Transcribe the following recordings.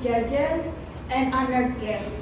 judges, and honored guests.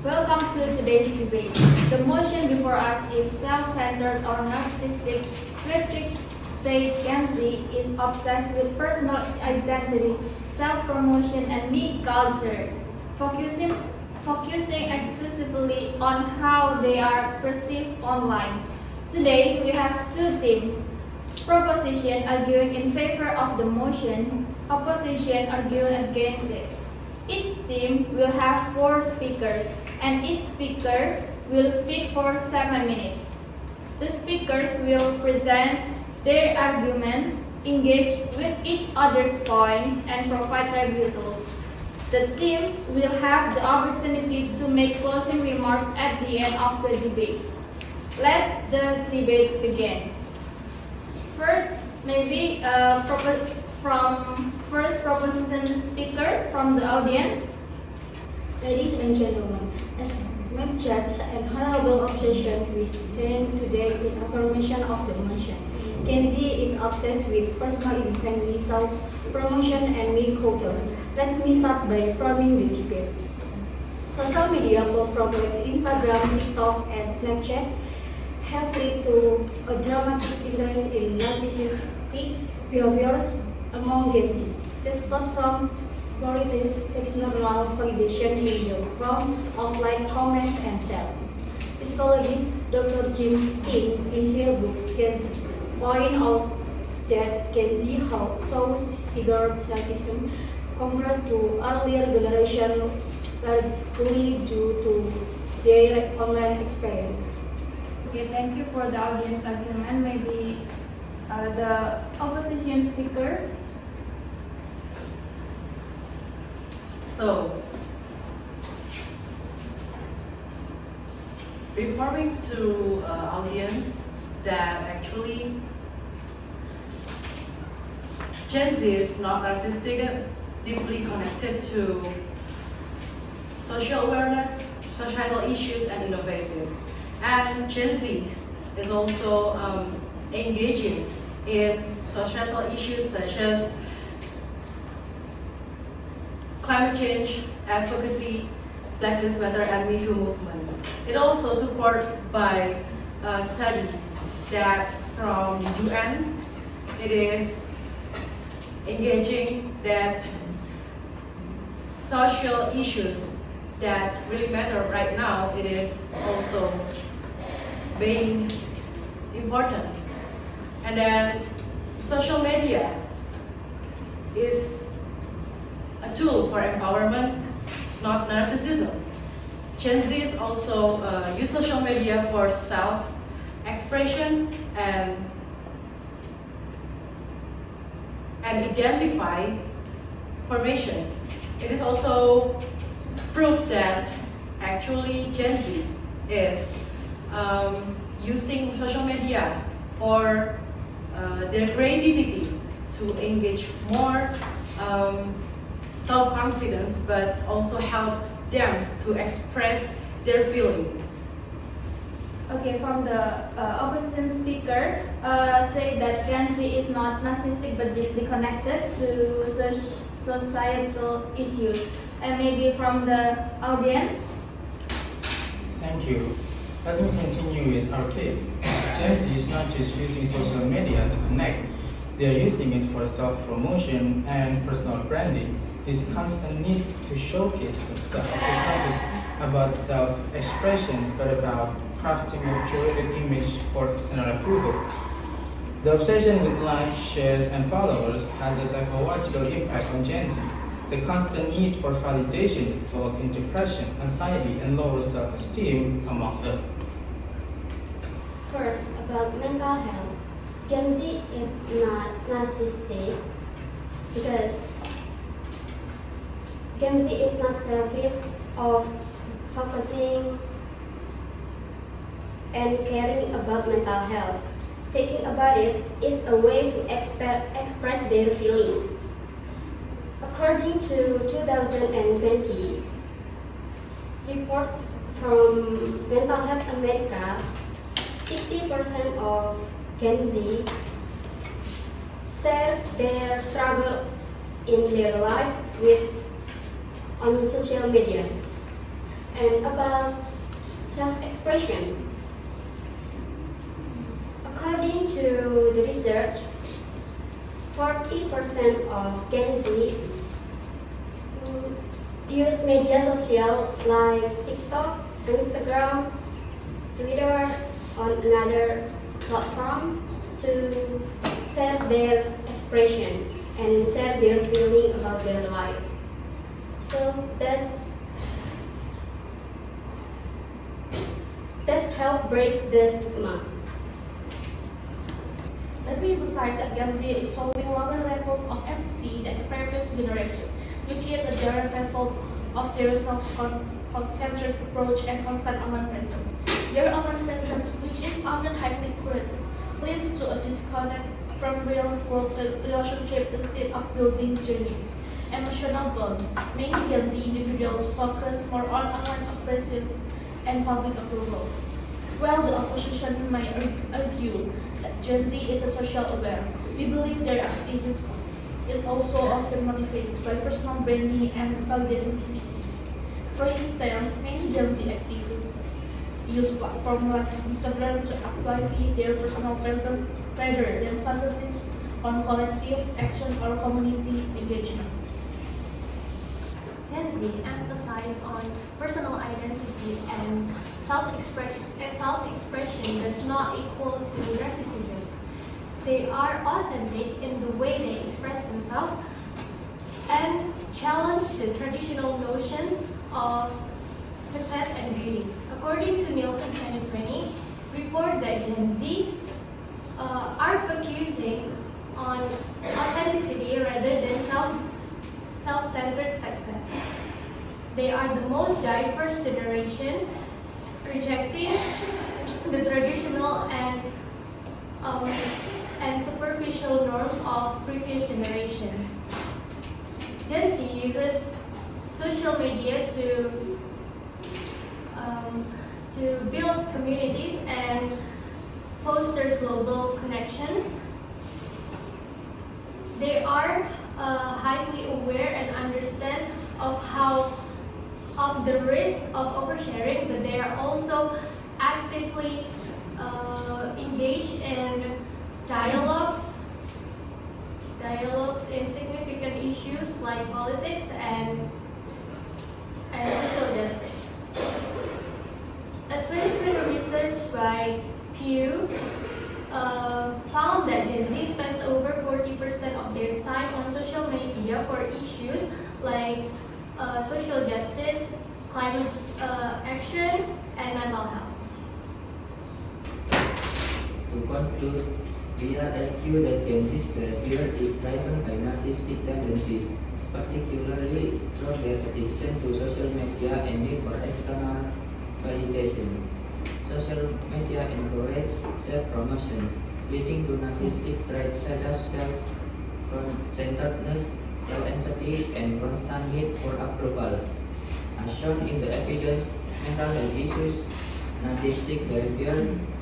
Welcome to today's debate. The motion before us is self-centered or narcissistic. Critics say Gen Z is obsessed with personal identity, self-promotion, and me culture, focusing exclusively on how they are perceived online. Today, we have two teams. Proposition arguing in favor of the motion, opposition arguing against it. Each team will have 4 speakers, and each speaker will speak for 7 minutes. The speakers will present their arguments, engage with each other's points, and provide rebuttals. The teams will have the opportunity to make closing remarks at the end of the debate. Let the debate begin. First, maybe first proposition speaker from the audience. Ladies and gentlemen, as my judge and honorable obsession, we stand today in affirmation of the motion. Gen Z is obsessed with personal identity, self-promotion, and me culture. Let me start by framing the debate. Social media platforms like Instagram, TikTok, and Snapchat have led to a dramatic increase in narcissistic behaviors among Gen Z. This platform prioritizes external validation in the form of like, comments, and share. Psychologist Dr. James King, in her book Gen Z, point out that Gen Z shows higher narcissism compared to earlier generation, largely due to their online experience. Okay, thank you for the audience argument. Maybe the opposition speaker. So, referring to audience that actually Gen Z is not narcissistic, deeply connected to social awareness, societal issues, and innovative. And Gen Z is also engaging in societal issues such as climate change, advocacy, Black Lives Matter, and Me Too movement. It also supported by a study that from the UN, it is engaging that social issues that really matter right now, it is also being important. And then social media is a tool for empowerment, not narcissism. Gen Z is also use social media for self-expression and identify formation. It is also proof that actually Gen Z is using social media for their creativity to engage more self-confidence, but also help them to express their feeling. Okay, from the opposition speaker, say that Gen Z is not narcissistic but deeply connected to societal issues. And maybe from the audience. Thank you. Let me continue with our case. Gen Z is not just using social media to connect, they are using it for self-promotion and personal branding. This constant need to showcase themselves is not just about self-expression, but about crafting a curated image for external approval. The obsession with likes, shares, and followers has a psychological impact on Gen Z. The constant need for validation results in depression, anxiety, and lower self-esteem among them. First, about mental health. Gen Z is not narcissistic because Gen Z is not selfish of focusing and caring about mental health. Thinking about it is a way to express their feeling. According to 2020 report from Mental Health America, 60% of Gen Z share their struggle in their life with on social media. And about self-expression. According to the research, 40% of Gen Z use media social like TikTok, Instagram, Twitter, on another platform to share their expression and share their feeling about their life. So that's help break the stigma. Let me emphasize that Gen Z is showing lower levels of empathy than the previous generation, which is a direct result of their self-centered approach and constant online presence. Their online presence, which is often highly curated, leads to a disconnect from real-world relationship instead of building genuine emotional bonds. Many Gen Z individuals focus more on online presence and public approval. While the opposition may argue that Gen Z is a social aware, we believe their activism is also often motivated by personal branding and validation seeking. For instance, many Gen Z activists use platforms like Instagram to amplify their personal presence rather than focusing on collective action or community engagement. Gen Z emphasize on personal identity and self-expression. Self-expression does not equal to narcissism. They are authentic in the way they express themselves and challenge the traditional notions of success and beauty. According to Nielsen 2020, report that Gen Z are focusing on authenticity rather than self-centered success. They are the most diverse generation, rejecting the traditional and superficial norms of previous generations. Gen Z uses social media to build communities and foster global connections. They are highly aware and understand of the risk of oversharing, but they are also actively engaged in dialogues in significant issues like politics and social justice. A 2020 research by Pew found that Gen Z spends over 40% of their time on social media for issues like social justice, climate action, and mental health. To conclude, we are argue that Gen Z's behavior is driven by narcissistic tendencies, particularly through their addiction to social media and need for external validation. Social media encourage self-promotion, leading to narcissistic traits such as self-centeredness, low empathy, and constant need for approval. As shown in the evidence, mental health issues, narcissistic behavior,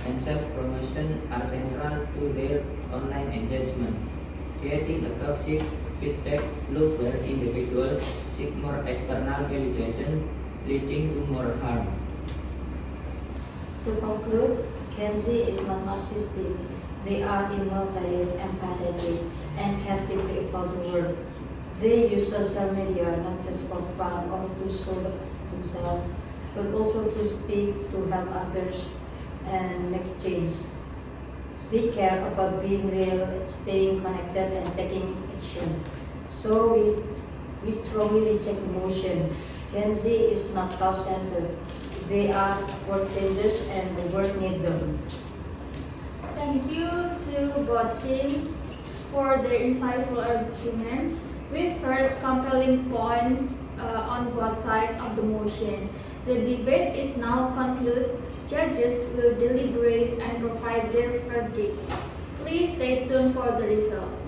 and self-promotion are central to their online engagement, creating a toxic feedback loop where individuals seek more external validation, leading to more harm. To conclude, Gen Z is not narcissistic. They are innovative, empathetic, and care deeply about the world. They use social media not just for fun or to show themselves, but also to speak, to help others, and make change. They care about being real, staying connected, and taking action. So we strongly reject emotion. Gen Z is not self-centered. They are world changers and the world needs them. Thank you to both teams for their insightful arguments. We've heard compelling points on both sides of the motion. The debate is now concluded. Judges will deliberate and provide their verdict. Please stay tuned for the results.